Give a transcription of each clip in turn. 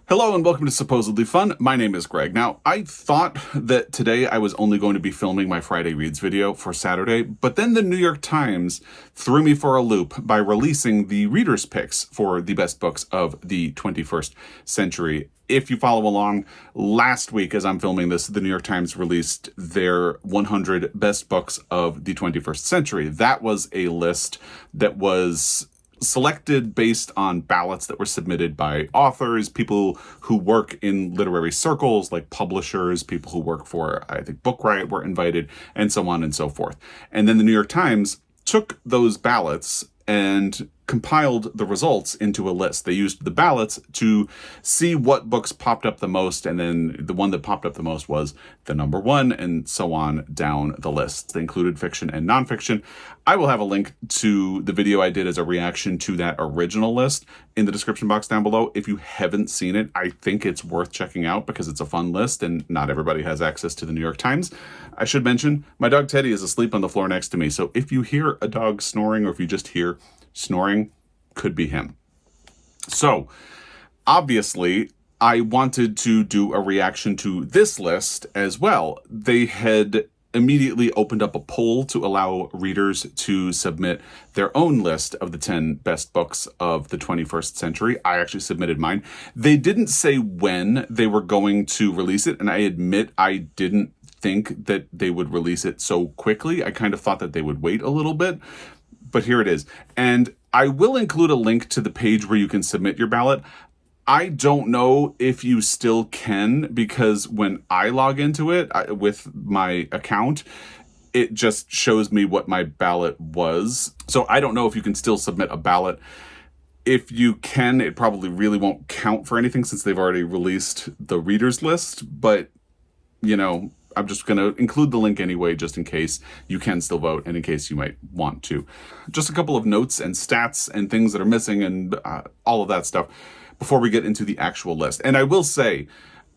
Hello and welcome to Supposedly Fun. My name is Greg. Now, I thought that today I was only going to be filming my Friday Reads video for Saturday, but then the New York Times threw me for a loop by releasing the readers' picks for the best books of the 21st century. If you follow along, last week as I'm filming this, the New York Times released their 100 best books of the 21st century. That was a list that was selected based on ballots that were submitted by authors, people who work in literary circles like publishers, people who work for, I think, Book Riot were invited, and so on and so forth. And then the New York Times took those ballots and compiled the results into a list. They used the ballots to see what books popped up the most, and then the one that popped up the most was the number one, and so on down the list. They included fiction and nonfiction. I will have a link to the video I did as a reaction to that original list in the description box down below. If you haven't seen it, I think it's worth checking out because it's a fun list and not everybody has access to the New York Times. I should mention, my dog Teddy is asleep on the floor next to me, so if you hear a dog snoring or if you just hear snoring, could be him. So, obviously, I wanted to do a reaction to this list as well. They had immediately opened up a poll to allow readers to submit their own list of the 10 best books of the 21st century. I actually submitted mine. They didn't say when they were going to release it, and I admit I didn't think that they would release it so quickly. I kind of thought that they would wait a little bit, but here it is. And I will include a link to the page where you can submit your ballot. I don't know if you still can, because when I log into it with my account, it just shows me what my ballot was. So I don't know if you can still submit a ballot. If you can, it probably really won't count for anything since they've already released the readers list. But, you know, I'm just going to include the link anyway, just in case you can still vote and in case you might want to. Just a couple of notes and stats and things that are missing and all of that stuff before we get into the actual list. And I will say,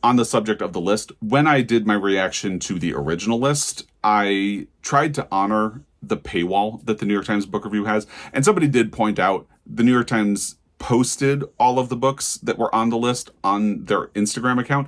on the subject of the list, when I did my reaction to the original list, I tried to honor the paywall that the New York Times Book Review has. And somebody did point out the New York Times posted all of the books that were on the list on their Instagram account.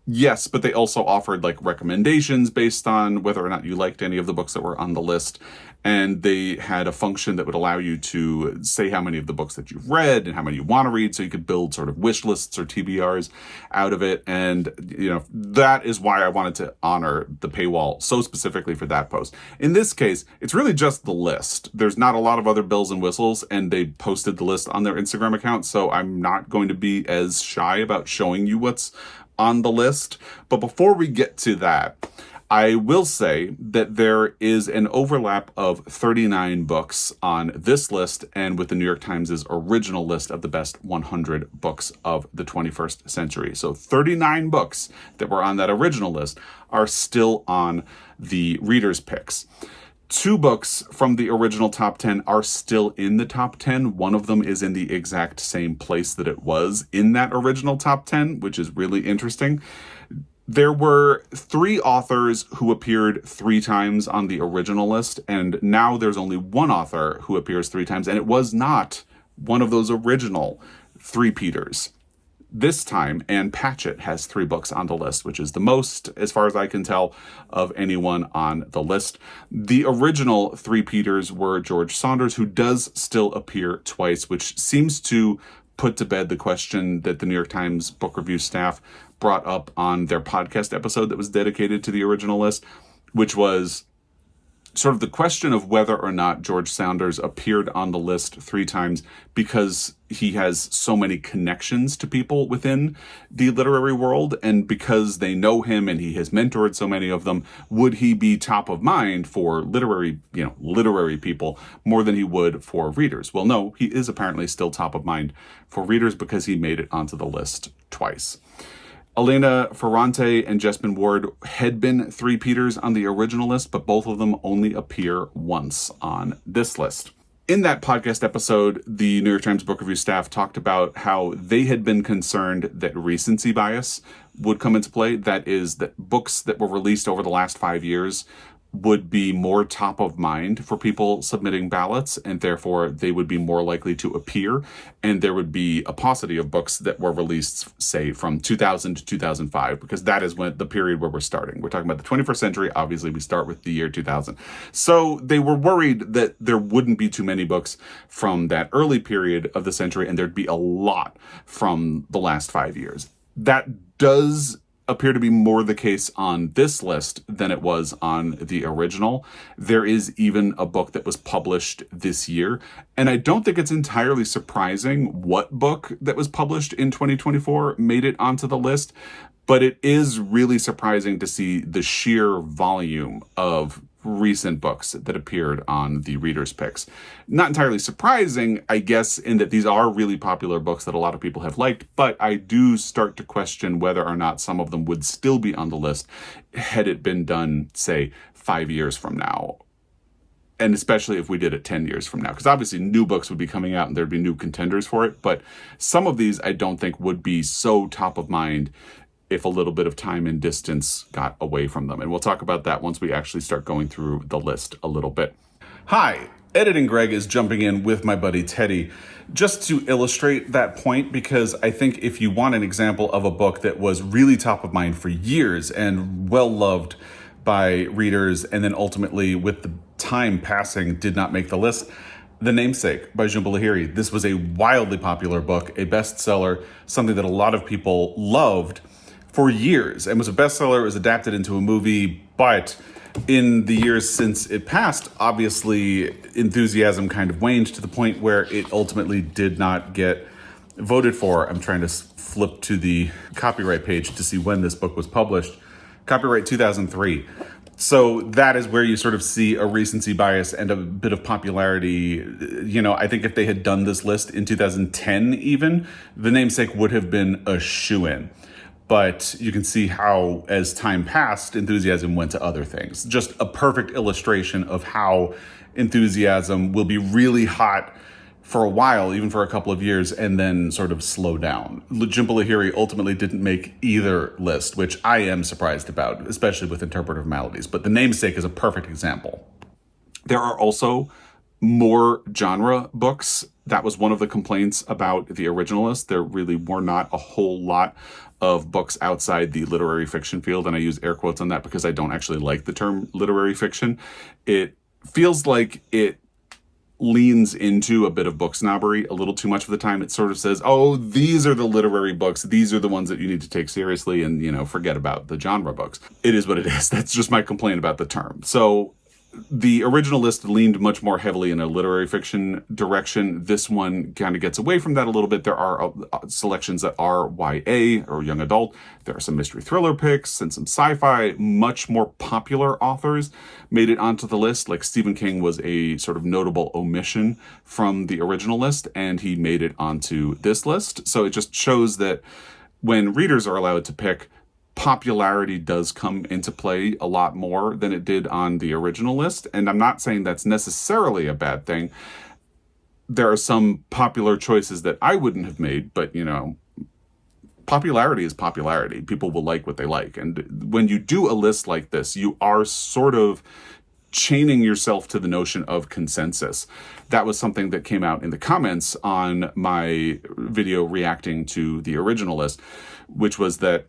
Yes, but they also offered like recommendations based on whether or not you liked any of the books that were on the list. And they had a function that would allow you to say how many of the books that you've read and how many you want to read. So you could build sort of wish lists or TBRs out of it. And, you know, that is why I wanted to honor the paywall so specifically for that post. In this case, it's really just the list. There's not a lot of other bells and whistles, and they posted the list on their Instagram account. So I'm not going to be as shy about showing you what's on the list. But before we get to that, I will say that there is an overlap of 39 books on this list and with the New York Times' original list of the best 100 books of the 21st century. So 39 books that were on that original list are still on the readers' picks. 2 books from the original top 10 are still in the top 10. One of them is in the exact same place that it was in that original top 10, which is really interesting. There were 3 authors who appeared 3 times on the original list, and now there's only 1 author who appears 3 times, and it was not one of those original 3-peaters. This time, Ann Patchett has 3 books on the list, which is the most, as far as I can tell, of anyone on the list. The original 3-peaters were George Saunders, who does still appear twice, which seems to put to bed the question that the New York Times Book Review staff brought up on their podcast episode that was dedicated to the original list, which was sort of the question of whether or not George Saunders appeared on the list 3 times because he has so many connections to people within the literary world, and because they know him and he has mentored so many of them, would he be top of mind for literary people more than he would for readers? Well, no, he is apparently still top of mind for readers because he made it onto the list twice. Elena Ferrante and Jesmyn Ward had been 3-peaters on the original list, but both of them only appear once on this list. In that podcast episode, the New York Times Book Review staff talked about how they had been concerned that recency bias would come into play. That is, that books that were released over the last 5 years would be more top of mind for people submitting ballots, and therefore they would be more likely to appear, and there would be a paucity of books that were released, say, from 2000 to 2005, because that is when the period where we're starting. We're talking about the 21st century. Obviously, we start with the year 2000. So they were worried that there wouldn't be too many books from that early period of the century, and there'd be a lot from the last 5 years. That does appear to be more the case on this list than it was on the original. There is even a book that was published this year, and I don't think it's entirely surprising what book that was published in 2024 made it onto the list, but it is really surprising to see the sheer volume of recent books that appeared on the readers' picks. Not entirely surprising, I guess, in that these are really popular books that a lot of people have liked, but I do start to question whether or not some of them would still be on the list had it been done, say, 5 years from now. And especially if we did it 10 years from now, because obviously new books would be coming out and there'd be new contenders for it. But some of these I don't think would be so top of mind if a little bit of time and distance got away from them. And we'll talk about that once we actually start going through the list a little bit. Hi, Editing Greg is jumping in with my buddy Teddy just to illustrate that point, because I think if you want an example of a book that was really top of mind for years and well loved by readers, and then ultimately with the time passing did not make the list, The Namesake by Jhumpa Lahiri. This was a wildly popular book, a bestseller, something that a lot of people loved for years, and was a bestseller. It was adapted into a movie, but in the years since it passed, obviously enthusiasm kind of waned to the point where it ultimately did not get voted for. I'm trying to flip to the copyright page to see when this book was published. Copyright 2003. So that is where you sort of see a recency bias and a bit of popularity. You know, I think if they had done this list in 2010 even, The Namesake would have been a shoo-in. But you can see how, as time passed, enthusiasm went to other things. Just a perfect illustration of how enthusiasm will be really hot for a while, even for a couple of years, and then sort of slow down. Jhumpa Lahiri ultimately didn't make either list, which I am surprised about, especially with Interpretive Maladies. But The Namesake is a perfect example. There are also more genre books. That was one of the complaints about the original list. There really were not a whole lot of books outside the literary fiction field, and I use air quotes on that because I don't actually like the term literary fiction. It feels like it leans into a bit of book snobbery a little too much of the time. It sort of says, oh, these are the literary books. These are the ones that you need to take seriously, and, you know, forget about the genre books. It is what it is. That's just my complaint about the term. So the original list leaned much more heavily in a literary fiction direction. This one kind of gets away from that a little bit. There are selections that are YA or young adult. There are some mystery thriller picks and some sci-fi. Much more popular authors made it onto the list. Like Stephen King was a sort of notable omission from the original list, and he made it onto this list. So it just shows that when readers are allowed to pick, popularity does come into play a lot more than it did on the original list. And I'm not saying that's necessarily a bad thing. There are some popular choices that I wouldn't have made, but, you know, popularity is popularity. People will like what they like. And when you do a list like this, you are sort of chaining yourself to the notion of consensus. That was something that came out in the comments on my video reacting to the original list, which was that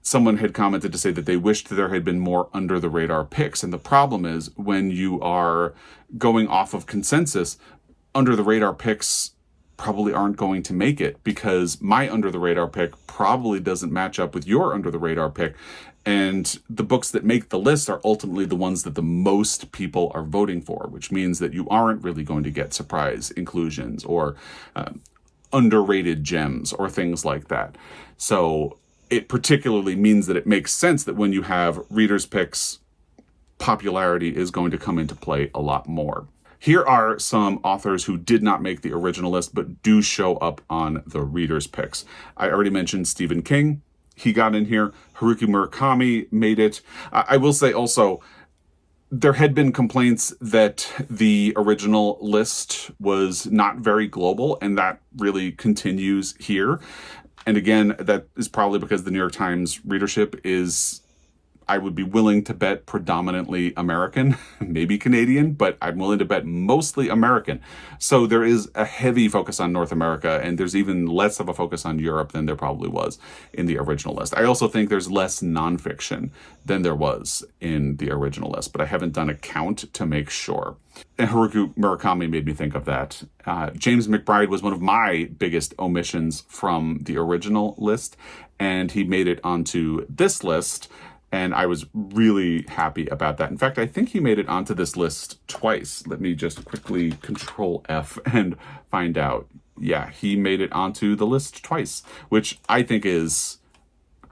someone had commented to say that they wished there had been more under-the-radar picks. And the problem is, when you are going off of consensus, under-the-radar picks probably aren't going to make it, because my under-the-radar pick probably doesn't match up with your under-the-radar pick. And the books that make the list are ultimately the ones that the most people are voting for, which means that you aren't really going to get surprise inclusions or underrated gems or things like that. So it particularly means that it makes sense that when you have readers' picks, popularity is going to come into play a lot more. Here are some authors who did not make the original list, but do show up on the readers' picks. I already mentioned Stephen King. He got in here. Haruki Murakami made it. I will say also, there had been complaints that the original list was not very global, and that really continues here. And again, that is probably because the New York Times readership is I would be willing to bet predominantly American, maybe Canadian, but I'm willing to bet mostly American. So there is a heavy focus on North America, and there's even less of a focus on Europe than there probably was in the original list. I also think there's less nonfiction than there was in the original list, but I haven't done a count to make sure. And Haruki Murakami made me think of that. James McBride was one of my biggest omissions from the original list, and he made it onto this list. And I was really happy about that. In fact, I think he made it onto this list twice. Let me just quickly Control F and find out. Yeah, he made it onto the list twice, which I think is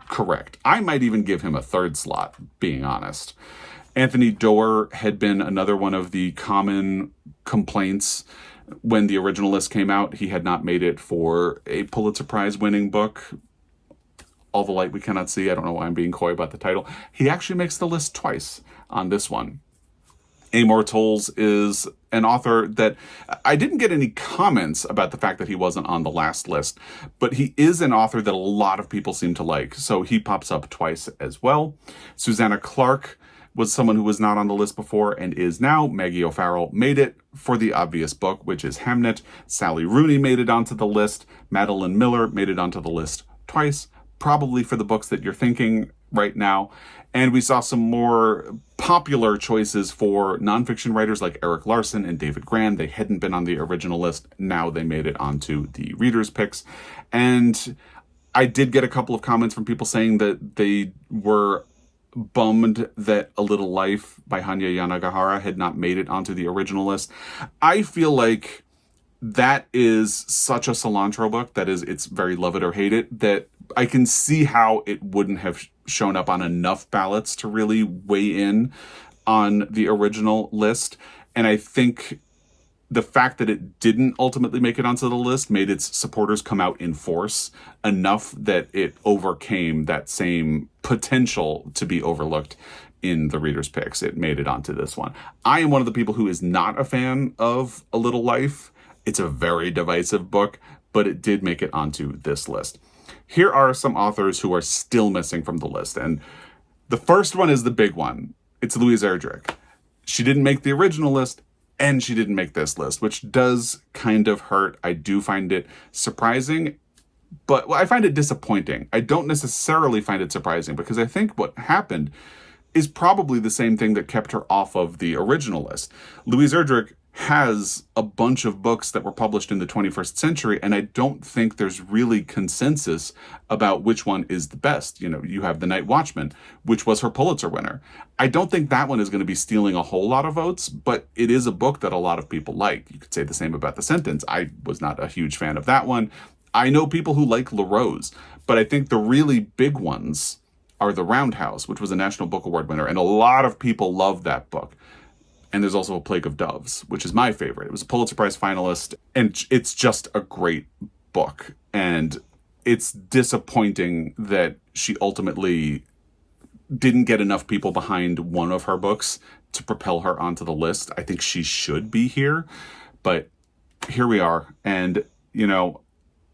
correct. I might even give him a third slot, being honest. Anthony Doerr had been another one of the common complaints when the original list came out. He had not made it for a Pulitzer Prize winning book, All the Light We Cannot See. I don't know why I'm being coy about the title. He actually makes the list twice on this one. Amor Towles is an author that I didn't get any comments about the fact that he wasn't on the last list, but he is an author that a lot of people seem to like, so he pops up twice as well. Susanna Clarke was someone who was not on the list before and is now. Maggie O'Farrell made it for the obvious book, which is Hamnet. Sally Rooney made it onto the list. Madeline Miller made it onto the list twice, probably for the books that you're thinking right now. And we saw some more popular choices for nonfiction writers like Eric Larson and David Grann. They hadn't been on the original list. Now they made it onto the readers' picks. And I did get a couple of comments from people saying that they were bummed that A Little Life by Hanya Yanagihara had not made it onto the original list. I feel like that is such a cilantro book, that is, it's very love it or hate it, that I can see how it wouldn't have shown up on enough ballots to really weigh in on the original list. And I think the fact that it didn't ultimately make it onto the list made its supporters come out in force enough that it overcame that same potential to be overlooked in the readers' picks. It made it onto this one. I am one of the people who is not a fan of A Little Life. It's a very divisive book, but it did make it onto this list. Here are some authors who are still missing from the list. And the first one is the big one. It's Louise Erdrich. She didn't make the original list, and she didn't make this list, which does kind of hurt. I do find it surprising, but I find it disappointing. I don't necessarily find it surprising because I think what happened is probably the same thing that kept her off of the original list. Louise Erdrich has a bunch of books that were published in the 21st century, and I don't think there's really consensus about which one is the best. You know, you have The Night Watchman, which was her Pulitzer winner. I don't think that one is going to be stealing a whole lot of votes, but it is a book that a lot of people like. You could say the same about The Sentence. I was not a huge fan of that one. I know people who like La Rose, but I think the really big ones are The Roundhouse, which was a National Book Award winner, and a lot of people love that book. And there's also A Plague of Doves, which is my favorite. It was a Pulitzer Prize finalist, and it's just a great book. And it's disappointing that she ultimately didn't get enough people behind one of her books to propel her onto the list. I think she should be here, but here we are. And, you know,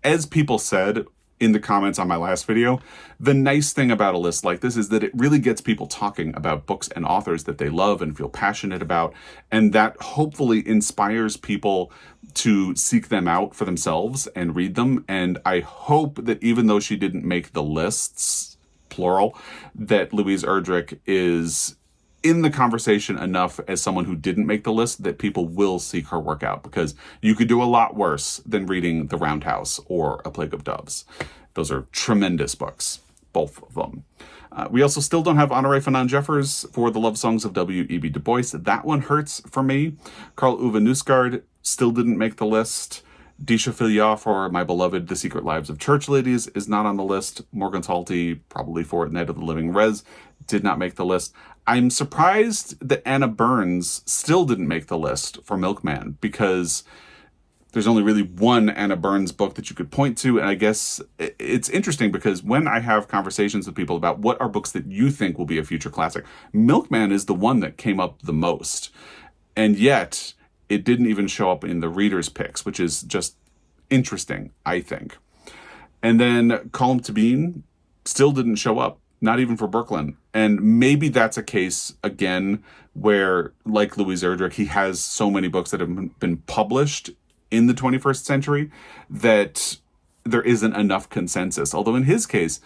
as people said in the comments on my last video, the nice thing about a list like this is that it really gets people talking about books and authors that they love and feel passionate about, and that hopefully inspires people to seek them out for themselves and read them. And I hope that even though she didn't make the lists, plural, that Louise Erdrich is in the conversation enough as someone who didn't make the list that people will seek her work out, because you could do a lot worse than reading The Roundhouse or A Plague of Doves. Those are tremendous books, both of them. We also still don't have Honoré Fanon Jeffers for The Love Songs of W.E.B. Du Bois. That one hurts for me. Karl Uwe Nusgaard still didn't make the list. Disha Filya for My Beloved The Secret Lives of Church Ladies is not on the list. Morgan Talty, probably for Night of the Living Res, did not make the list. I'm surprised that Anna Burns still didn't make the list for Milkman, because there's only really one Anna Burns book that you could point to. And I guess it's interesting because when I have conversations with people about what are books that you think will be a future classic, Milkman is the one that came up the most. And yet it didn't even show up in the readers' picks, which is just interesting, I think. And then Colm Tabine still didn't show up not even for Brooklyn. And maybe that's a case, again, where, like Louis Erdrich, he has so many books that have been published in the 21st century that there isn't enough consensus. Although in his case,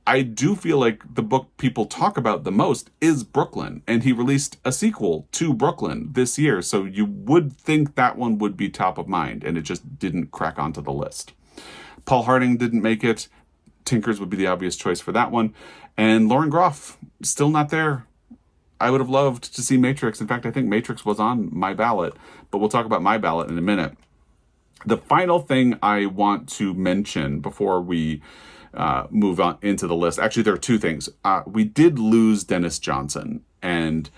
I do feel like the book people talk about the most is Brooklyn, and he released a sequel to Brooklyn this year, so you would think that one would be top of mind, and it just didn't crack onto the list. Paul Harding didn't make it. Tinkers would be the obvious choice for that one. And Lauren Groff, still not there. I would have loved to see Matrix. In fact, I think Matrix was on my ballot, but we'll talk about my ballot in a minute. The final thing I want to mention before we move on into the list. Actually, there are two things. We did lose Dennis Johnson, and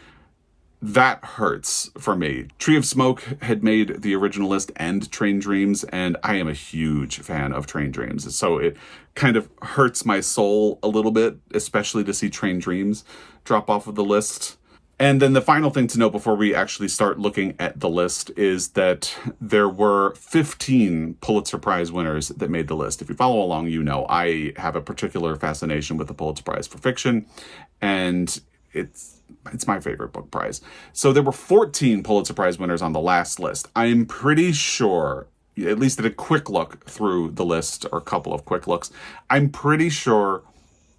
that hurts for me. Tree of Smoke had made the original list and Train Dreams, and I am a huge fan of Train Dreams. So it kind of hurts my soul a little bit, especially to see Train Dreams drop off of the list. And then the final thing to note before we actually start looking at the list is that there were 15 Pulitzer Prize winners that made the list. If you follow along, you know I have a particular fascination with the Pulitzer Prize for fiction, and it's my favorite book prize. So there were 14 Pulitzer Prize winners on the last list. I'm pretty sure, at least at a quick look through the list, or a couple of quick looks, I'm pretty sure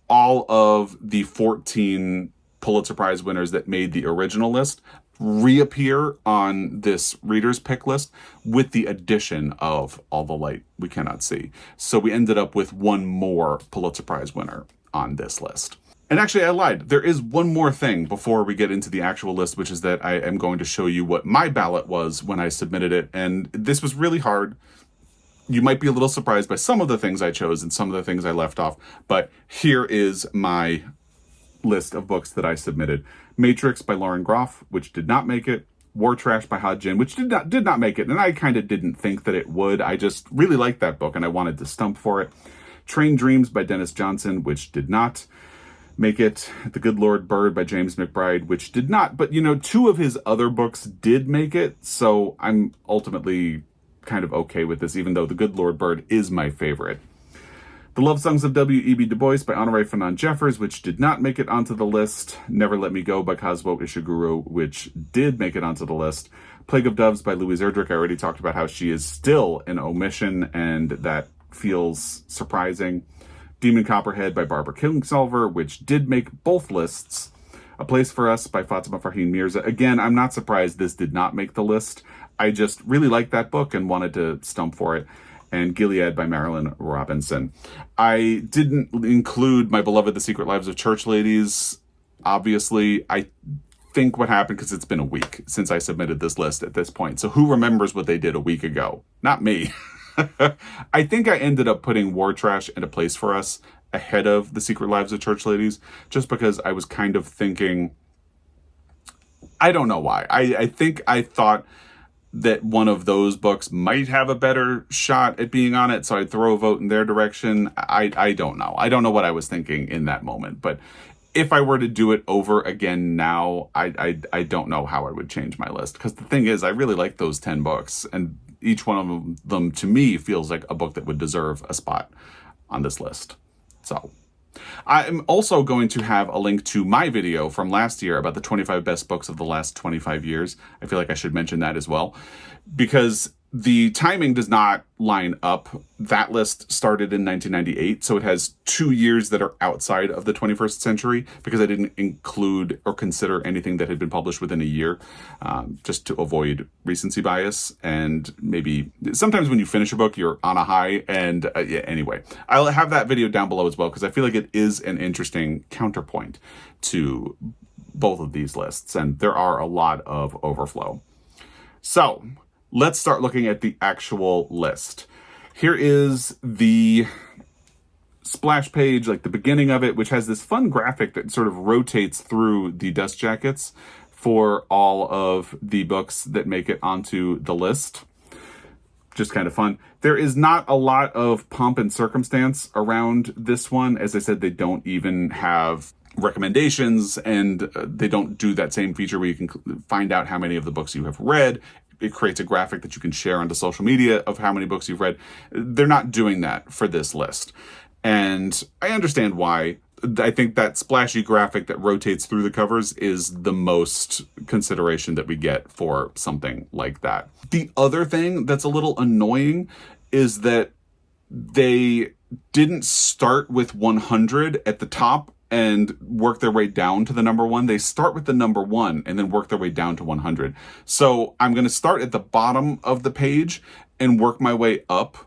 all of the 14 Pulitzer Prize winners that made the original list reappear on this reader's pick list with the addition of All the Light We Cannot See. So we ended up with one more Pulitzer Prize winner on this list. And actually, I lied. There is one more thing before we get into the actual list, which is that I am going to show you what my ballot was when I submitted it. And this was really hard. You might be a little surprised by some of the things I chose and some of the things I left off. But here is my list of books that I submitted. Matrix by Lauren Groff, which did not make it. War Trash by Ha Jin, which did not make it. And I kind of didn't think that it would. I just really liked that book and I wanted to stump for it. Train Dreams by Dennis Johnson, which did not make it. The Good Lord Bird by James McBride, which did not. But, you know, two of his other books did make it. So I'm ultimately kind of okay with this, even though The Good Lord Bird is my favorite. The Love Songs of W.E.B. Du Bois by Honoré Fanon Jeffers, which did not make it onto the list. Never Let Me Go by Kazuo Ishiguro, which did make it onto the list. Plague of Doves by Louise Erdrich. I already talked about how she is still an omission, and that feels surprising. Demon Copperhead by Barbara Kingsolver, which did make both lists. A Place for Us by Fatima Farheen Mirza. Again, I'm not surprised this did not make the list. I just really liked that book and wanted to stump for it. And Gilead by Marilyn Robinson. I didn't include My Beloved, The Secret Lives of Church Ladies. Obviously, I think what happened, because it's been a week since I submitted this list at this point. So who remembers what they did a week ago? Not me. I think I ended up putting War Trash and A Place for Us ahead of The Secret Lives of Church Ladies, just because I was kind of thinking, I don't know why. I think I thought that one of those books might have a better shot at being on it, so I'd throw a vote in their direction. I don't know. I don't know what I was thinking in that moment, but if I were to do it over again now, I don't know how I would change my list, because the thing is, I really like those 10 books, and each one of them to me feels like a book that would deserve a spot on this list. So I'm also going to have a link to my video from last year about the 25 best books of the last 25 years. I feel like I should mention that as well, because the timing does not line up. That list started in 1998, so it has 2 years that are outside of the 21st century, because I didn't include or consider anything that had been published within a year, just to avoid recency bias. And maybe sometimes when you finish a book, you're on a high. And yeah, anyway, I'll have that video down below as well, because I feel like it is an interesting counterpoint to both of these lists, and there are a lot of overflow. So let's start looking at the actual list. Here is the splash page, like the beginning of it, which has this fun graphic that sort of rotates through the dust jackets for all of the books that make it onto the list. Just kind of fun. There is not a lot of pomp and circumstance around this one. As I said, they don't even have recommendations, and they don't do that same feature where you can find out how many of the books you have read. It creates a graphic that you can share onto social media of how many books you've read. They're not doing that for this list. And I understand why. I think that splashy graphic that rotates through the covers is the most consideration that we get for something like that. The other thing that's a little annoying is that they didn't start with 100 at the top and work their way down to the number one. They start with the number one and then work their way down to 100. So I'm going to start at the bottom of the page and work my way up.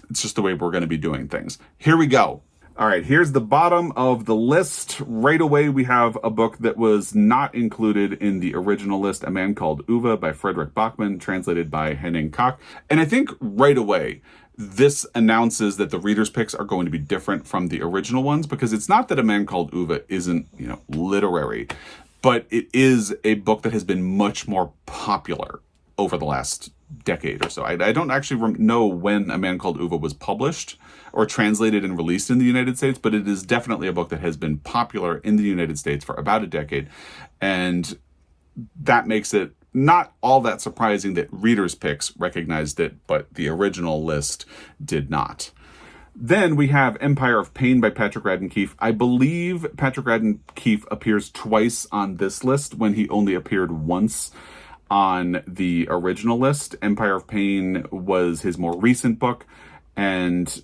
It's just the way we're going to be doing things. Here we go. All right, here's the bottom of the list. Right away, we have a book that was not included in the original list, A Man Called Uwe by Frederick Bachmann, translated by Henning Koch. And I think right away, this announces that the reader's picks are going to be different from the original ones, because it's not that A Man Called Uwe isn't, literary, but it is a book that has been much more popular over the last decade or so. I don't actually know when A Man Called Uwe was published or translated and released in the United States, but it is definitely a book that has been popular in the United States for about a decade. And that makes it not all that surprising that readers' picks recognized it, but the original list did not. Then we have Empire of Pain by Patrick Radden Keefe. I believe Patrick Radden Keefe appears twice on this list when he only appeared once on the original list. Empire of Pain was his more recent book, and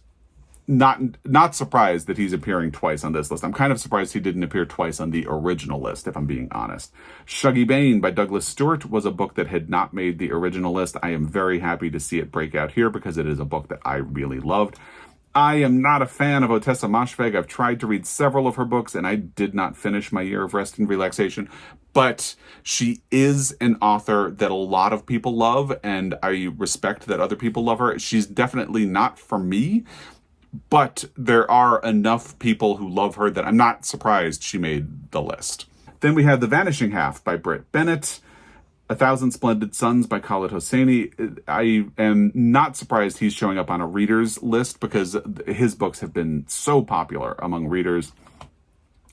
not surprised that he's appearing twice on this list. I'm kind of surprised he didn't appear twice on the original list, if I'm being honest. Shuggy Bane by Douglas Stewart was a book that had not made the original list. I am very happy to see it break out here because it is a book that I really loved. I am not a fan of Otessa Moshfegh. I've tried to read several of her books, and I did not finish My Year of Rest and Relaxation. But she is an author that a lot of people love, and I respect that other people love her. She's definitely not for me, but there are enough people who love her that I'm not surprised she made the list. Then we have The Vanishing Half by Britt Bennett. A Thousand Splendid Suns by Khaled Hosseini. I am not surprised he's showing up on a reader's list because his books have been so popular among readers.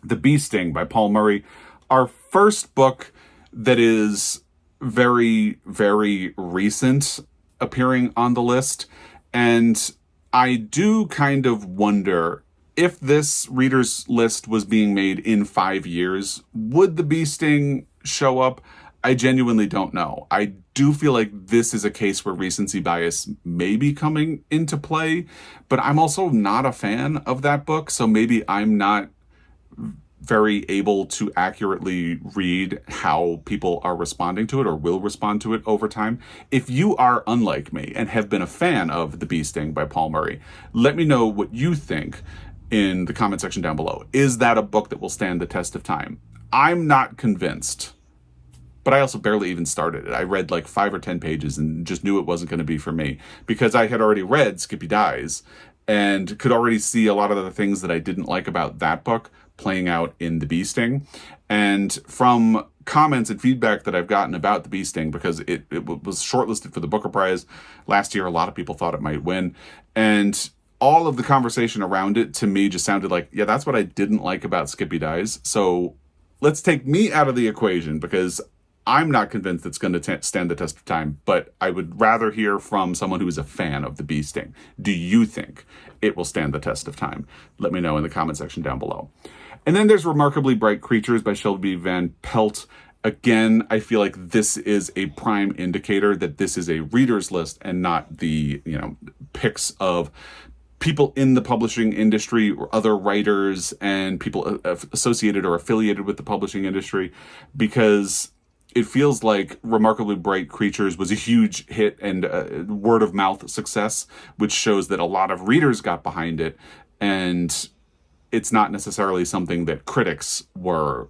The Bee Sting by Paul Murray. Our first book that is very, very recent appearing on the list. And I do kind of wonder if this reader's list was being made in 5 years, would The Bee Sting show up? I genuinely don't know. I do feel like this is a case where recency bias may be coming into play, but I'm also not a fan of that book, so maybe I'm not very able to accurately read how people are responding to it or will respond to it over time. If you are unlike me and have been a fan of The Bee Sting by Paul Murray, let me know what you think in the comment section down below. Is that a book that will stand the test of time? I'm not convinced, but I also barely even started it. I read like 5 or 10 pages and just knew it wasn't going to be for me because I had already read Skippy Dies and could already see a lot of the things that I didn't like about that book playing out in The Bee Sting. And from comments and feedback that I've gotten about The Bee Sting, because it was shortlisted for the Booker Prize last year, a lot of people thought it might win. And all of the conversation around it to me just sounded like, yeah, that's what I didn't like about Skippy Dies. So let's take me out of the equation because I'm not convinced it's going to stand the test of time, but I would rather hear from someone who is a fan of The Bee Sting. Do you think it will stand the test of time? Let me know in the comment section down below. And then there's Remarkably Bright Creatures by Shelby Van Pelt. Again, I feel like this is a prime indicator that this is a reader's list and not the, picks of people in the publishing industry or other writers and people associated or affiliated with the publishing industry, because it feels like Remarkably Bright Creatures was a huge hit and word of mouth success, which shows that a lot of readers got behind it. And it's not necessarily something that critics were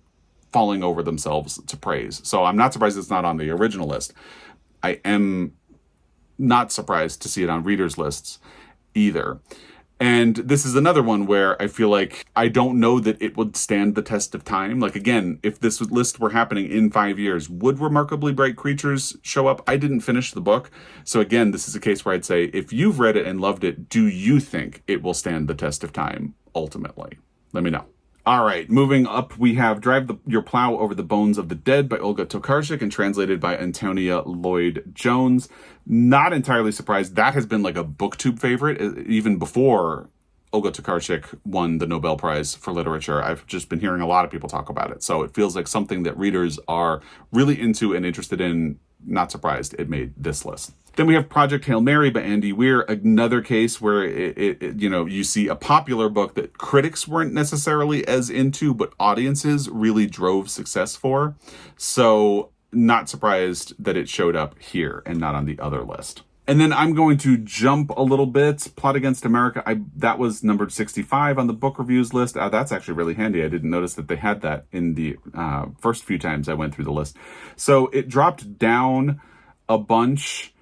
falling over themselves to praise. So I'm not surprised it's not on the original list. I am not surprised to see it on readers' lists either. And this is another one where I feel like I don't know that it would stand the test of time. Like, again, if this list were happening in 5 years, would Remarkably Bright Creatures show up? I didn't finish the book. So again, this is a case where I'd say, if you've read it and loved it, do you think it will stand the test of time ultimately? Let me know. All right, moving up, we have Drive Your Plow Over the Bones of the Dead by Olga Tokarczuk and translated by Antonia Lloyd-Jones. Not entirely surprised. That has been like a BookTube favorite even before Olga Tokarczuk won the Nobel Prize for Literature. I've just been hearing a lot of people talk about it. So it feels like something that readers are really into and interested in. Not surprised it made this list. Then we have Project Hail Mary by Andy Weir, another case where you see a popular book that critics weren't necessarily as into, but audiences really drove success for. So not surprised that it showed up here and not on the other list. And then I'm going to jump a little bit. Plot Against America, that was numbered 65 on the book reviews list. That's actually really handy. I didn't notice that they had that in the first few times I went through the list. So it dropped down a bunch,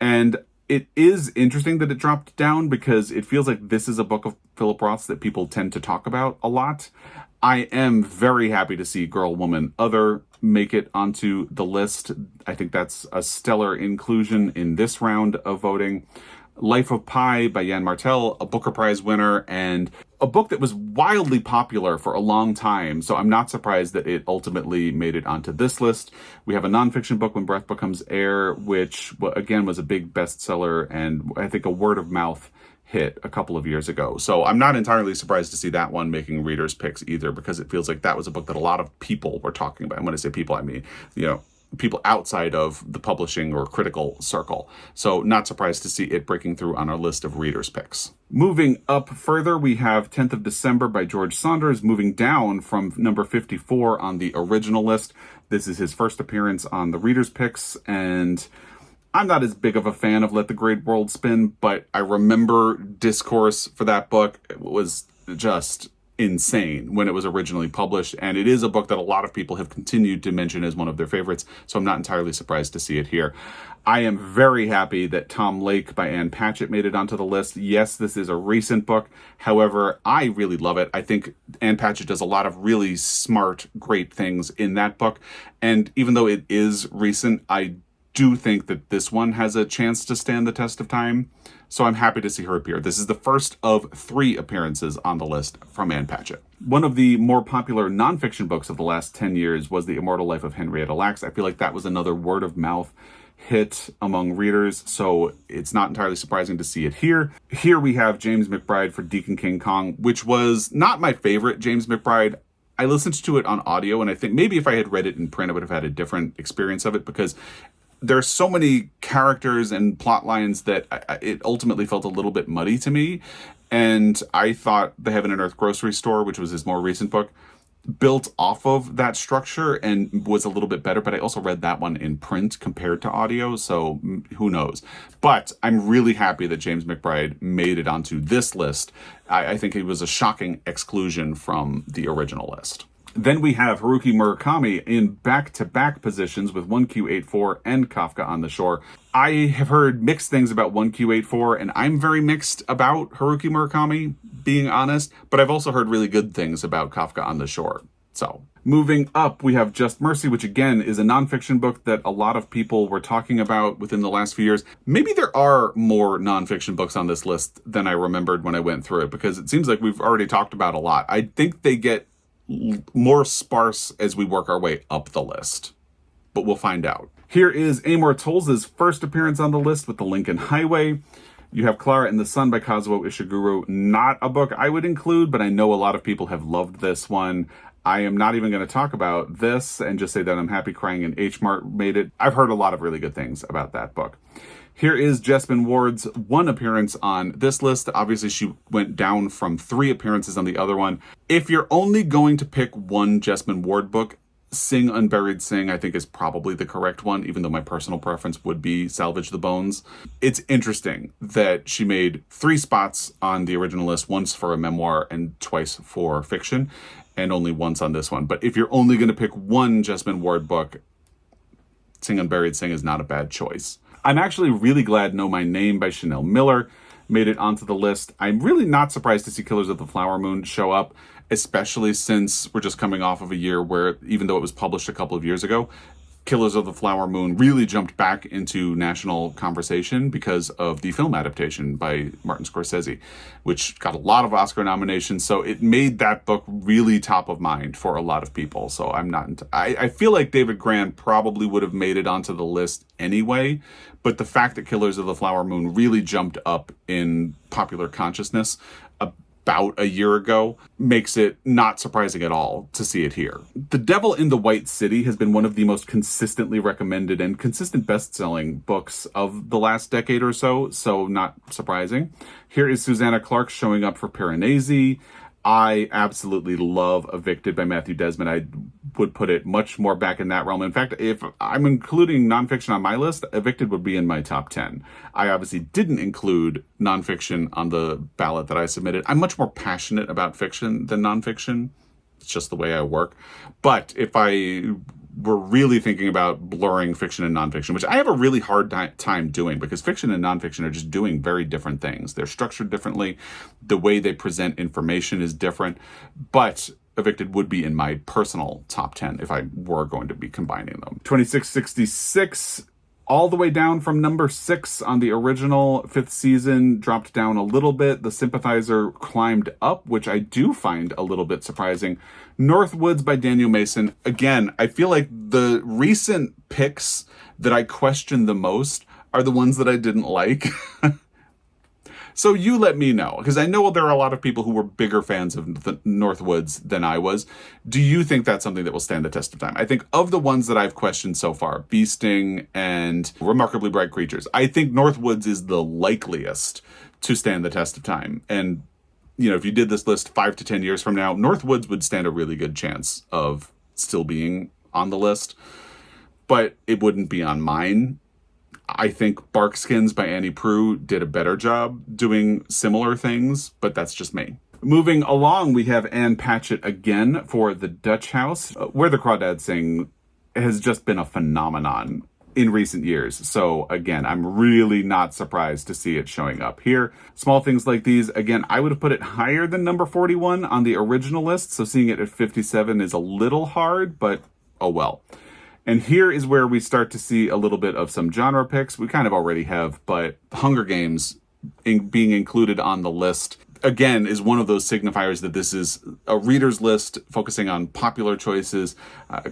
and it is interesting that it dropped down because it feels like this is a book of Philip Roth's that people tend to talk about a lot. I am very happy to see Girl, Woman, Other make it onto the list. I think that's a stellar inclusion in this round of voting. Life of Pi by Jan Martel, a Booker Prize winner, and a book that was wildly popular for a long time. So I'm not surprised that it ultimately made it onto this list. We have a nonfiction book, When Breath Becomes Air, which again was a big bestseller and I think a word of mouth hit a couple of years ago. So I'm not entirely surprised to see that one making readers' picks either, because it feels like that was a book that a lot of people were talking about. And when I say people, I mean, people outside of the publishing or critical circle. So not surprised to see it breaking through on our list of readers' picks. Moving up further, we have 10th of December by George Saunders, moving down from number 54 on the original list. This is his first appearance on the readers' picks, and I'm not as big of a fan of Let the Great World Spin, but I remember discourse for that book. It was just insane when it was originally published, and it is a book that a lot of people have continued to mention as one of their favorites, so I'm not entirely surprised to see it here. I am very happy that Tom Lake by Ann Patchett made it onto the list. Yes, this is a recent book. However, I really love it. I think Ann Patchett does a lot of really smart, great things in that book, and even though it is recent, I do think that this one has a chance to stand the test of time. So I'm happy to see her appear. This is the first of 3 appearances on the list from Ann Patchett. One of the more popular nonfiction books of the last 10 years was The Immortal Life of Henrietta Lacks. I feel like that was another word of mouth hit among readers, so it's not entirely surprising to see it here. Here we have James McBride for Deacon King Kong, which was not my favorite James McBride. I listened to it on audio, and I think maybe if I had read it in print, I would have had a different experience of it, because there's so many characters and plot lines that it ultimately felt a little bit muddy to me. And I thought The Heaven and Earth Grocery Store, which was his more recent book, built off of that structure and was a little bit better. But I also read that one in print compared to audio, so who knows. But I'm really happy that James McBride made it onto this list. I think it was a shocking exclusion from the original list. Then we have Haruki Murakami in back-to-back positions with 1Q84 and Kafka on the Shore. I have heard mixed things about 1Q84, and I'm very mixed about Haruki Murakami, being honest, but I've also heard really good things about Kafka on the Shore. So, moving up, we have Just Mercy, which again is a nonfiction book that a lot of people were talking about within the last few years. Maybe there are more nonfiction books on this list than I remembered when I went through it, because it seems like we've already talked about a lot. I think they get more sparse as we work our way up the list, but we'll find out. Here is Amor Towles' first appearance on the list with The Lincoln Highway. You have Clara and the Sun by Kazuo Ishiguro, not a book I would include, but I know a lot of people have loved this one. I am not even going to talk about this and just say that I'm happy Crying in H Mart made it. I've heard a lot of really good things about that book. Here is Jessamine Ward's one appearance on this list. Obviously, she went down from 3 appearances on the other one. If you're only going to pick one Jessamine Ward book, Sing Unburied Sing, I think, is probably the correct one, even though my personal preference would be Salvage the Bones. It's interesting that she made 3 spots on the original list, once for a memoir and twice for fiction, and only once on this one. But if you're only going to pick one Jessamine Ward book, Sing Unburied Sing is not a bad choice. I'm actually really glad Know My Name by Chanel Miller made it onto the list. I'm really not surprised to see Killers of the Flower Moon show up, especially since we're just coming off of a year where, even though it was published a couple of years ago, Killers of the Flower Moon really jumped back into national conversation because of the film adaptation by Martin Scorsese, which got a lot of Oscar nominations. So it made that book really top of mind for a lot of people. So I feel like David Grann probably would have made it onto the list anyway. But the fact that Killers of the Flower Moon really jumped up in popular consciousness about a year ago makes it not surprising at all to see it here. The Devil in the White City has been one of the most consistently recommended and consistent best-selling books of the last decade or so, so not surprising. Here is Susanna Clark showing up for Piranesi. I absolutely love Evicted by Matthew Desmond. I would put it much more back in that realm. In fact, if I'm including nonfiction on my list, Evicted would be in my top 10. I obviously didn't include nonfiction on the ballot that I submitted. I'm much more passionate about fiction than nonfiction. It's just the way I work. But if I were really thinking about blurring fiction and nonfiction, which I have a really hard time doing because fiction and nonfiction are just doing very different things. They're structured differently. The way they present information is different. But Evicted would be in my personal top 10 if I were going to be combining them. 2666, all the way down from number 6 on the original 5th season, dropped down a little bit. The Sympathizer climbed up, which I do find a little bit surprising. Northwoods by Daniel Mason. Again, I feel like the recent picks that I question the most are the ones that I didn't like. So you let me know, because I know there are a lot of people who were bigger fans of the Northwoods than I was. Do you think that's something that will stand the test of time? I think of the ones that I've questioned so far, Bee Sting and Remarkably Bright Creatures, I think Northwoods is the likeliest to stand the test of time. And, you know, if you did this list 5 to 10 years from now, Northwoods would stand a really good chance of still being on the list, but it wouldn't be on mine. I think Barkskins by Annie Proulx did a better job doing similar things, but that's just me. Moving along, we have Ann Patchett again for The Dutch House, Where the Crawdads Sing has just been a phenomenon in recent years. So again, I'm really not surprised to see it showing up here. Small things like these, again, I would have put it higher than number 41 on the original list. So seeing it at 57 is a little hard, but oh well. And here is where we start to see a little bit of some genre picks. We kind of already have, but Hunger Games being included on the list, again, is one of those signifiers that this is a reader's list focusing on popular choices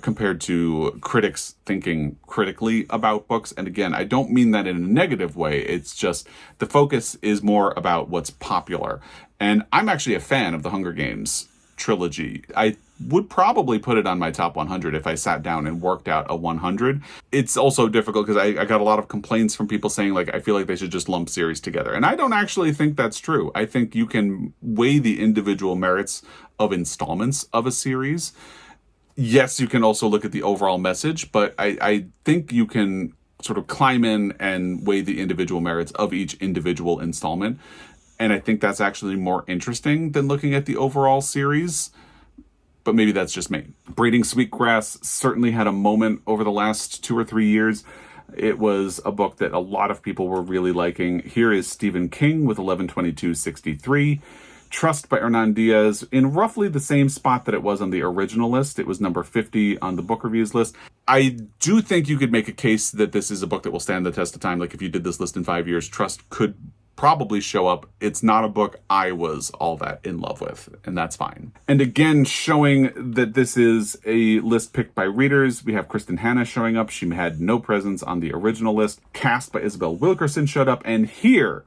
compared to critics thinking critically about books. And again, I don't mean that in a negative way. It's just the focus is more about what's popular. And I'm actually a fan of the Hunger Games trilogy. I would probably put it on my top 100 if I sat down and worked out a 100. It's also difficult because I got a lot of complaints from people saying, like, I feel like they should just lump series together. And I don't actually think that's true. I think you can weigh the individual merits of installments of a series. Yes, you can also look at the overall message, but I think you can sort of climb in and weigh the individual merits of each individual installment. And I think that's actually more interesting than looking at the overall series. But maybe that's just me. Braiding Sweetgrass certainly had a moment over the last 2 or 3 years. It was a book that a lot of people were really liking. Here is Stephen King with 11/22/63. Trust by Hernan Diaz in roughly the same spot that it was on the original list. It was number 50 on the book reviews list. I do think you could make a case that this is a book that will stand the test of time. Like if you did this list in 5 years, Trust could probably show up. It's not a book I was all that in love with, and that's fine. And again, showing that this is a list picked by readers, we have Kristen Hanna showing up. She had no presence on the original list. Cast by Isabel Wilkerson showed up, and here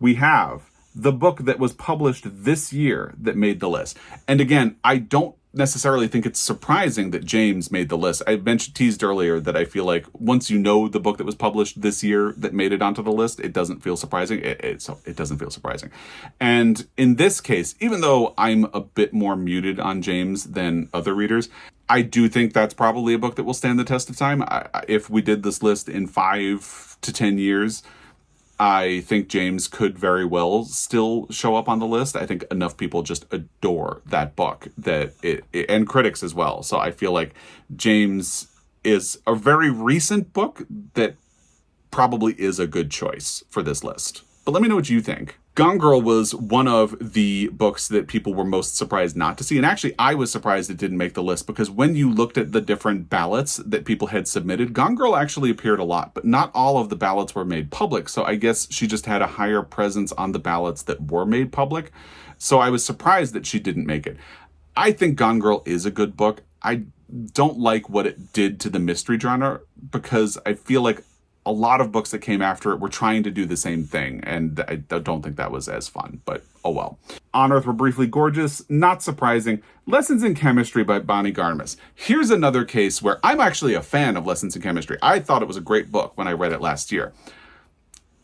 we have the book that was published this year that made the list. And again, I don't necessarily think it's surprising that James made the list. I teased earlier that I feel like once you know the book that was published this year that made it onto the list, it doesn't feel surprising. It doesn't feel surprising. And in this case, even though I'm a bit more muted on James than other readers, I do think that's probably a book that will stand the test of time. If we did this list in 5 to 10 years, I think James could very well still show up on the list. I think enough people just adore that book and critics as well. So I feel like James is a very recent book that probably is a good choice for this list. But let me know what you think. Gone Girl was one of the books that people were most surprised not to see. And actually, I was surprised it didn't make the list because when you looked at the different ballots that people had submitted, Gone Girl actually appeared a lot, but not all of the ballots were made public. So I guess she just had a higher presence on the ballots that were made public. So I was surprised that she didn't make it. I think Gone Girl is a good book. I don't like what it did to the mystery genre because I feel like a lot of books that came after it were trying to do the same thing, and I don't think that was as fun, but oh well. On Earth We're Briefly Gorgeous, not surprising. Lessons in Chemistry by Bonnie Garmus. Here's another case where I'm actually a fan of Lessons in Chemistry. I thought it was a great book when I read it last year.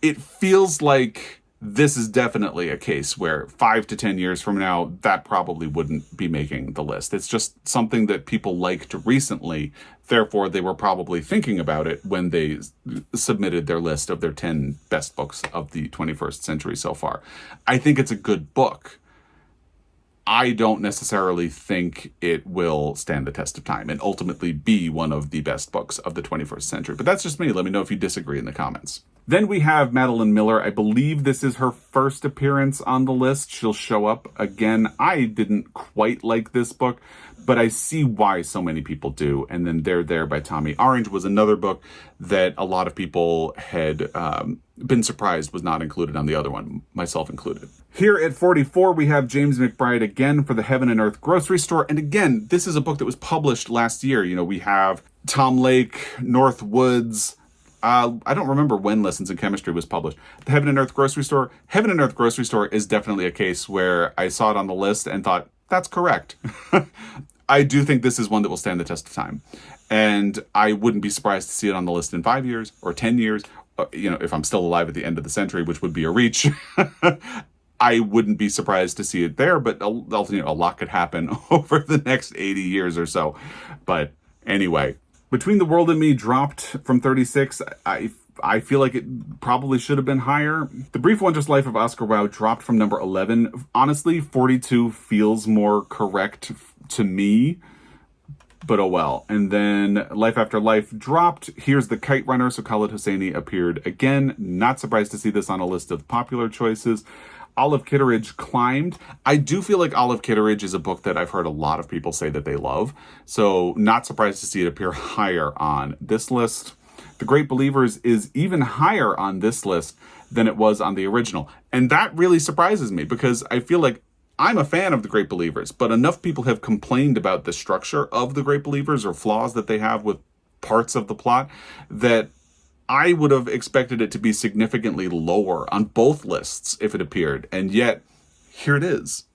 It feels like this is definitely a case where 5 to 10 years from now, that probably wouldn't be making the list. It's just something that people liked recently. Therefore, they were probably thinking about it when they submitted their list of their 10 best books of the 21st century so far. I think it's a good book. I don't necessarily think it will stand the test of time and ultimately be one of the best books of the 21st century. But that's just me. Let me know if you disagree in the comments. Then we have Madeline Miller. I believe this is her first appearance on the list. She'll show up again. I didn't quite like this book, but I see why so many people do. And then They're There by Tommy Orange was another book that a lot of people had been surprised was not included on the other one, myself included. Here at 44, we have James McBride again for the Heaven and Earth Grocery Store. And again, this is a book that was published last year. You know, we have Tom Lake, North Woods. I don't remember when Lessons in Chemistry was published. The Heaven and Earth Grocery Store. Heaven and Earth Grocery Store is definitely a case where I saw it on the list and thought, that's correct. I do think this is one that will stand the test of time. And I wouldn't be surprised to see it on the list in 5 years or 10 years. You know, if I'm still alive at the end of the century, which would be a reach. I wouldn't be surprised to see it there, but a lot could happen over the next 80 years or so. But anyway, Between the World and Me dropped from 36. I feel like it probably should have been higher. The Brief Wondrous Life of Oscar Wilde dropped from number 11. Honestly, 42 feels more correct to me, but oh well. And then Life After Life dropped. Here's The Kite Runner, so Khaled Hosseini appeared again. Not surprised to see this on a list of popular choices. Olive Kitteridge climbed. I do feel like Olive Kitteridge is a book that I've heard a lot of people say that they love, so not surprised to see it appear higher on this list. The Great Believers is even higher on this list than it was on the original, and that really surprises me because I feel like I'm a fan of The Great Believers, but enough people have complained about the structure of The Great Believers or flaws that they have with parts of the plot that I would have expected it to be significantly lower on both lists if it appeared, and yet here it is.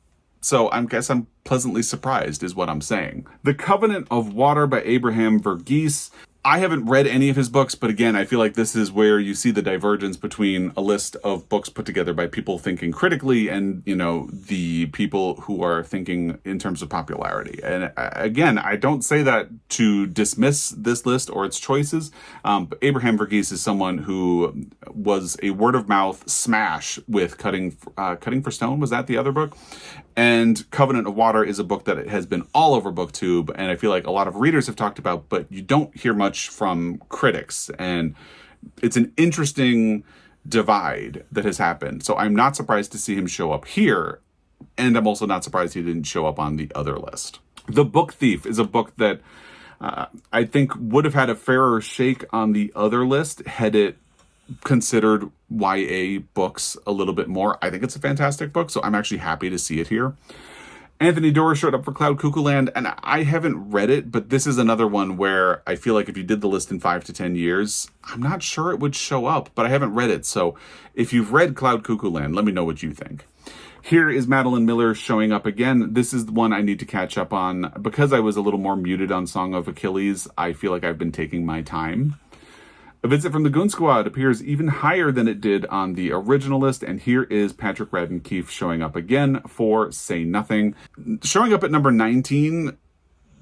So I guess I'm pleasantly surprised is what I'm saying. The Covenant of Water by Abraham Verghese. I haven't read any of his books, but again, I feel like this is where you see the divergence between a list of books put together by people thinking critically and, you know, the people who are thinking in terms of popularity. And again, I don't say that to dismiss this list or its choices, but Abraham Verghese is someone who was a word of mouth smash with Cutting for Stone. Was that the other book? And Covenant of Water is a book that has been all over BookTube, and I feel like a lot of readers have talked about, but you don't hear much from critics. And it's an interesting divide that has happened. So I'm not surprised to see him show up here, and I'm also not surprised he didn't show up on the other list. The Book Thief is a book that I think would have had a fairer shake on the other list had it considered YA books a little bit more. I think it's a fantastic book, so I'm actually happy to see it here. Anthony Doerr showed up for Cloud Cuckoo Land, and I haven't read it, but this is another one where I feel like if you did the list in 5 to 10 years, I'm not sure it would show up, but I haven't read it. So if you've read Cloud Cuckoo Land, let me know what you think. Here is Madeline Miller showing up again. This is the one I need to catch up on. Because I was a little more muted on Song of Achilles, I feel like I've been taking my time. A Visit from the Goon Squad appears even higher than it did on the original list, and here is Patrick Radden Keefe showing up again for Say Nothing. Showing up at number 19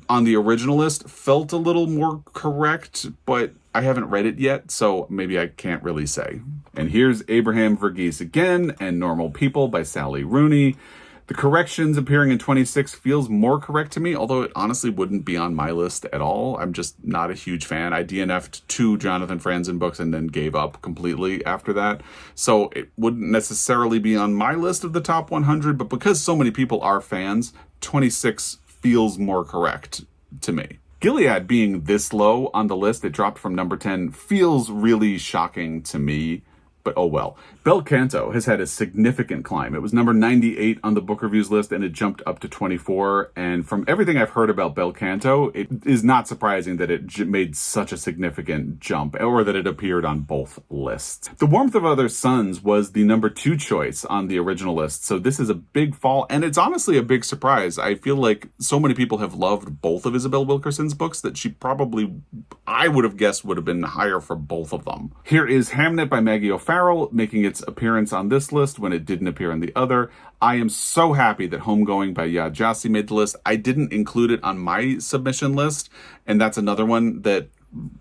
on the original list felt a little more correct, but I haven't read it yet, so maybe I can't really say. And here's Abraham Verghese again, and Normal People by Sally Rooney. The Corrections appearing in 26 feels more correct to me, although it honestly wouldn't be on my list at all. I'm just not a huge fan. I DNF'd 2 Jonathan Franzen books and then gave up completely after that. So it wouldn't necessarily be on my list of the top 100, but because so many people are fans, 26 feels more correct to me. Gilead being this low on the list, it dropped from number 10, feels really shocking to me. But oh well. Bel Canto has had a significant climb. It was number 98 on the book reviews list, and it jumped up to 24. And from everything I've heard about Bel Canto, it is not surprising that it made such a significant jump, or that it appeared on both lists. The Warmth of Other Suns was the number 2 choice on the original list, so this is a big fall, and it's honestly a big surprise. I feel like so many people have loved both of Isabel Wilkerson's books that she probably, I would have guessed, would have been higher for both of them. Here is Hamnet by Maggie O'Farrell, making its appearance on this list when it didn't appear on the other. I am so happy that Homegoing by Yad Jassi made the list. I didn't include it on my submission list, and that's another one that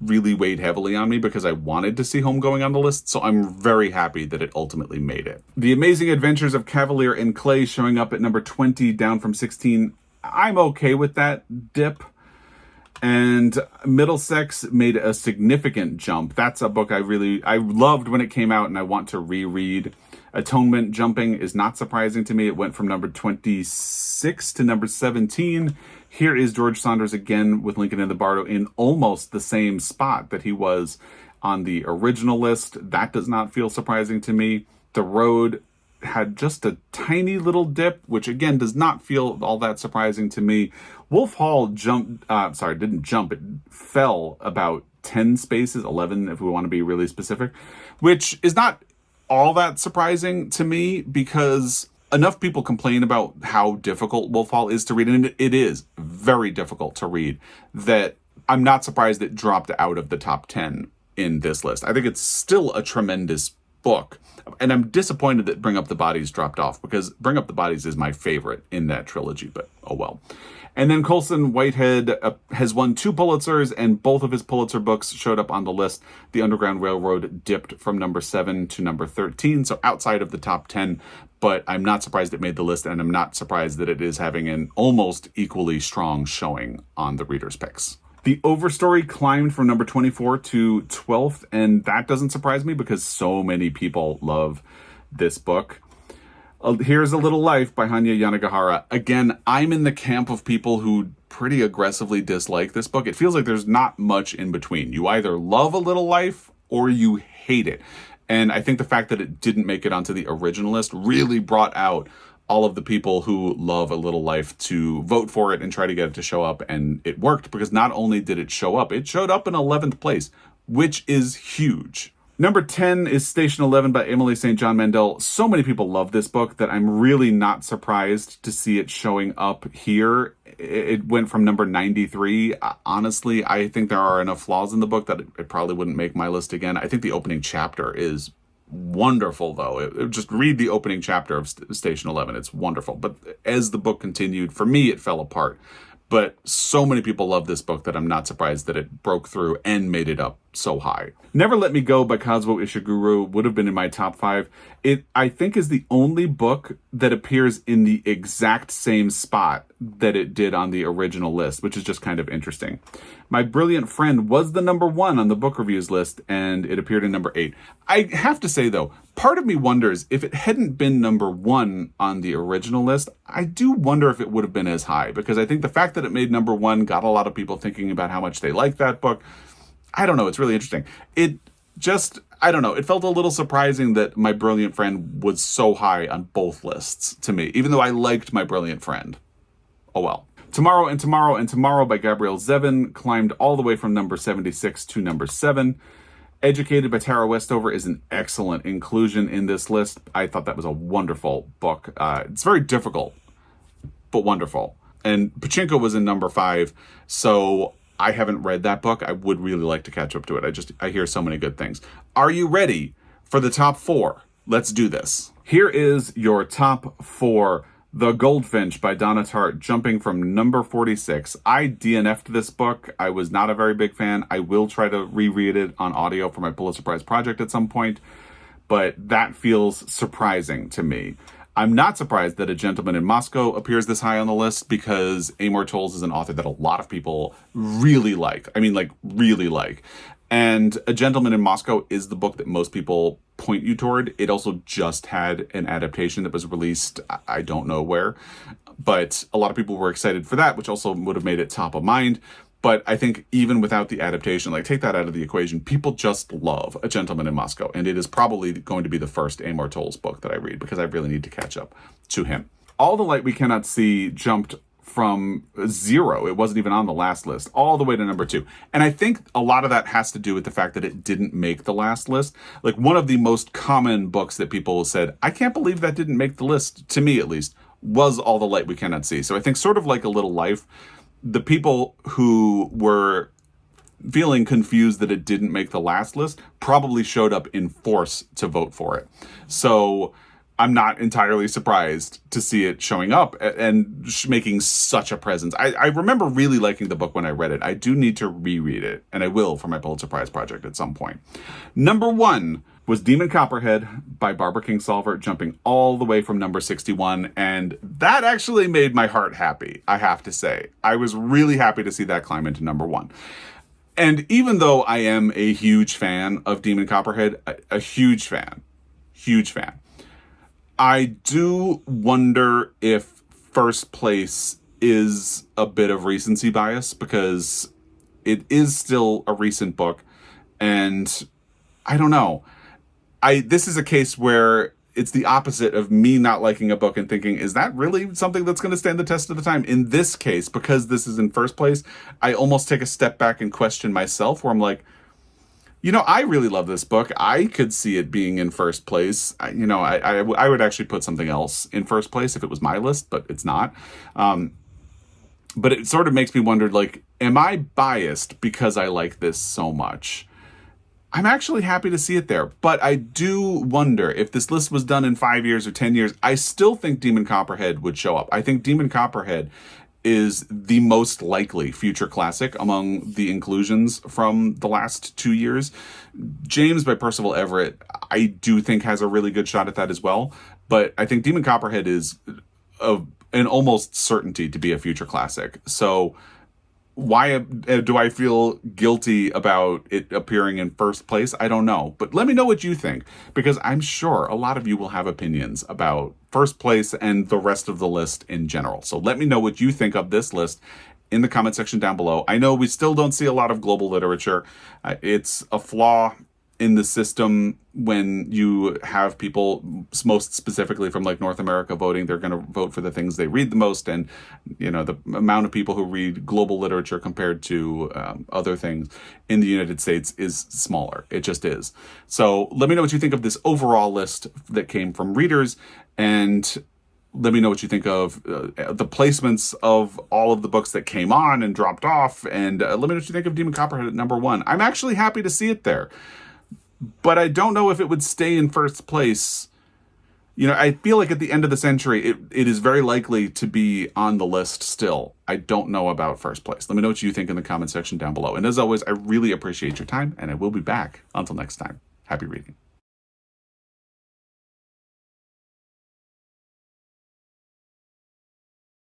really weighed heavily on me because I wanted to see Homegoing on the list, so I'm very happy that it ultimately made it. The Amazing Adventures of Cavalier and Clay showing up at number 20, down from 16. I'm okay with that dip. And Middlesex made a significant jump. That's a book I loved when it came out, and I want to reread. Atonement jumping is not surprising to me. It went from number 26 to number 17. Here is George Saunders again with Lincoln and the Bardo in almost the same spot that he was on the original list. That does not feel surprising to me. The Road had just a tiny little dip, which again does not feel all that surprising to me. Wolf Hall didn't jump. It fell about 10 spaces, 11 if we want to be really specific, which is not all that surprising to me because enough people complain about how difficult Wolf Hall is to read, and it is very difficult to read, that I'm not surprised it dropped out of the top 10 in this list. I think it's still a tremendous book. And I'm disappointed that Bring Up the Bodies dropped off because Bring Up the Bodies is my favorite in that trilogy, but oh well. And then Colson Whitehead has won 2 Pulitzers, and both of his Pulitzer books showed up on the list. The Underground Railroad dipped from number 7 to number 13, so outside of the top 10, but I'm not surprised it made the list, and I'm not surprised that it is having an almost equally strong showing on the reader's picks. The Overstory climbed from number 24 to 12th, and that doesn't surprise me because so many people love this book. Here's a Little Life by Hanya Yanagihara. Again, I'm in the camp of people who pretty aggressively dislike this book. It feels like there's not much in between. You either love A Little Life or you hate it. And I think the fact that it didn't make it onto the original list really brought out all of the people who love A Little Life to vote for it and try to get it to show up. And it worked because not only did it show up, it showed up in 11th place, which is huge. Number 10 is Station 11 by Emily St. John Mandel. So many people love this book that I'm really not surprised to see it showing up here. It went from number 93. Honestly, I think there are enough flaws in the book that it probably wouldn't make my list again. I think the opening chapter is wonderful, though. Just read the opening chapter of Station 11. It's wonderful. But as the book continued, for me, it fell apart. But so many people love this book that I'm not surprised that it broke through and made it up so high. Never Let Me Go by Kazuo Ishiguro would have been in my top 5. It, I think, is the only book that appears in the exact same spot that it did on the original list, which is just kind of interesting. My Brilliant Friend was the number 1 on the book reviews list, and it appeared in number 8. I have to say, though, part of me wonders if it hadn't been number 1 on the original list, I do wonder if it would have been as high, because I think the fact that it made number 1 got a lot of people thinking about how much they like that book. I don't know. It's really interesting. It just, I don't know. It felt a little surprising that My Brilliant Friend was so high on both lists to me, even though I liked My Brilliant Friend. Oh well. Tomorrow and Tomorrow and Tomorrow by Gabrielle Zevin climbed all the way from number 76 to number 7. Educated by Tara Westover is an excellent inclusion in this list. I thought that was a wonderful book. It's very difficult, but wonderful. And Pachinko was in number 5, so I haven't read that book. I would really like to catch up to it. I hear so many good things. Are you ready for the top 4? Let's do this. Here is your top 4. The Goldfinch by Donna Tartt, jumping from number 46. I DNF'd this book. I was not a very big fan. I will try to reread it on audio for my Pulitzer Prize project at some point, but that feels surprising to me. I'm not surprised that A Gentleman in Moscow appears this high on the list because Amor Towles is an author that a lot of people really like. I mean, like, really like. And A Gentleman in Moscow is the book that most people point you toward. It also just had an adaptation that was released, I don't know where, but a lot of people were excited for that, which also would have made it top of mind. But I think even without the adaptation, like take that out of the equation, people just love A Gentleman in Moscow. And it is probably going to be the first Amor Towles book that I read because I really need to catch up to him. All the Light We Cannot See jumped from 0. It wasn't even on the last list, all the way to number 2. And I think a lot of that has to do with the fact that it didn't make the last list. Like one of the most common books that people said, I can't believe that didn't make the list, to me at least, was All the Light We Cannot See. So I think sort of like A Little Life, the people who were feeling confused that it didn't make the last list probably showed up in force to vote for it. So I'm not entirely surprised to see it showing up and making such a presence. I remember really liking the book when I read it. I do need to reread it, and I will for my Pulitzer Prize project at some point. Number 1 was Demon Copperhead by Barbara Kingsolver, jumping all the way from number 61, and that actually made my heart happy, I have to say. I was really happy to see that climb into number 1. And even though I am a huge fan of Demon Copperhead, a huge fan, I do wonder if first place is a bit of recency bias because it is still a recent book, and I don't know. This is a case where it's the opposite of me not liking a book and thinking, is that really something that's going to stand the test of the time? In this case, because this is in first place, I almost take a step back and question myself, where I'm like, I really love this book. I could see it being in first place. I would actually put something else in first place if it was my list, but it's not. But it sort of makes me wonder, like, am I biased because I like this so much? I'm actually happy to see it there, but I do wonder if this list was done in 5 years or 10 years, I still think Demon Copperhead would show up. I think Demon Copperhead is the most likely future classic among the inclusions from the last 2 years. James by Percival Everett, I do think has a really good shot at that as well, but I think Demon Copperhead is an almost certainty to be a future classic. So why do I feel guilty about it appearing in first place? I don't know. But let me know what you think, because I'm sure a lot of you will have opinions about first place and the rest of the list in general. So let me know what you think of this list in the comment section down below. I know we still don't see a lot of global literature. It's a flaw in the system when you have people, most specifically from like North America, voting. They're going to vote for the things they read the most, and the amount of people who read global literature compared to other things in the United States is smaller. It just is. So let me know what you think of this overall list that came from readers, and let me know what you think of the placements of all of the books that came on and dropped off, and let me know what you think of Demon Copperhead at number 1. I'm actually happy to see it there, but I don't know if it would stay in first place. I feel like at the end of the century, it is very likely to be on the list still. I don't know about first place. Let me know what you think in the comment section down below. And as always, I really appreciate your time, and I will be back. Until next time, happy reading.